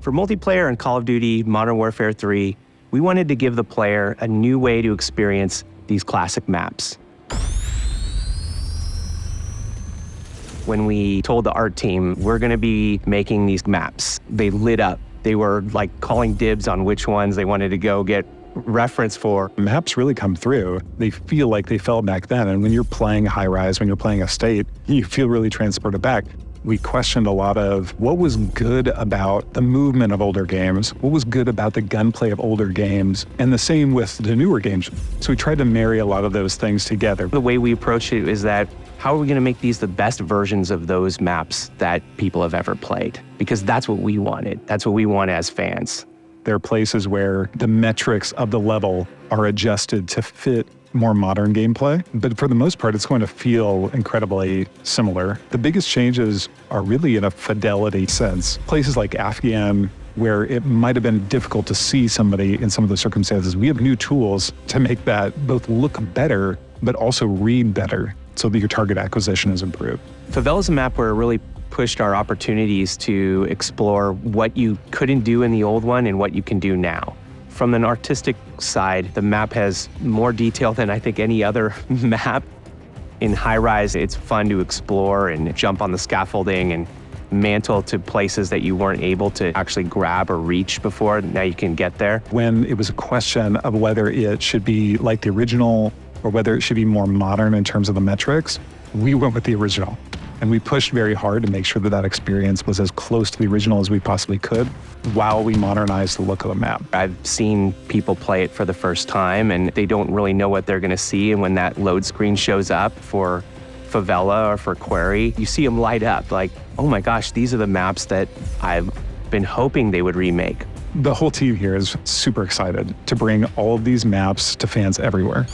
For multiplayer in Call of Duty Modern Warfare 3, we wanted to give the player a new way to experience these classic maps. When we told the art team, we're gonna be making these maps, they lit up. They were like calling dibs on which ones they wanted to go get reference for. Maps really come through. They feel like they felt back then. And when you're playing high rise, when you're playing Estate, you feel really transported back. We questioned a lot of what was good about the movement of older games, what was good about the gunplay of older games, and the same with the newer games. So we tried to marry a lot of those things together. The way we approach it is that, how are we gonna make these the best versions of those maps that people have ever played? Because that's what we wanted. That's what we want as fans. There are places where the metrics of the level are adjusted to fit more modern gameplay, but for the most part, it's going to feel incredibly similar. The biggest changes are really in a fidelity sense. Places like Afghan, where it might have been difficult to see somebody in some of those circumstances, we have new tools to make that both look better, but also read better, so that your target acquisition is improved. Favela is a map where it really pushed our opportunities to explore what you couldn't do in the old one and what you can do now. From an artistic side, the map has more detail than I think any other map. In high rise, it's fun to explore and jump on the scaffolding and mantle to places that you weren't able to actually grab or reach before. Now you can get there. When it was a question of whether it should be like the original or whether it should be more modern in terms of the metrics, we went with the original. And we pushed very hard to make sure that that experience was as close to the original as we possibly could while we modernized the look of the map. I've seen people play it for the first time and they don't really know what they're gonna see, and when that load screen shows up for Favela or for Query, you see them light up like, oh my gosh, these are the maps that I've been hoping they would remake. The whole team here is super excited to bring all of these maps to fans everywhere.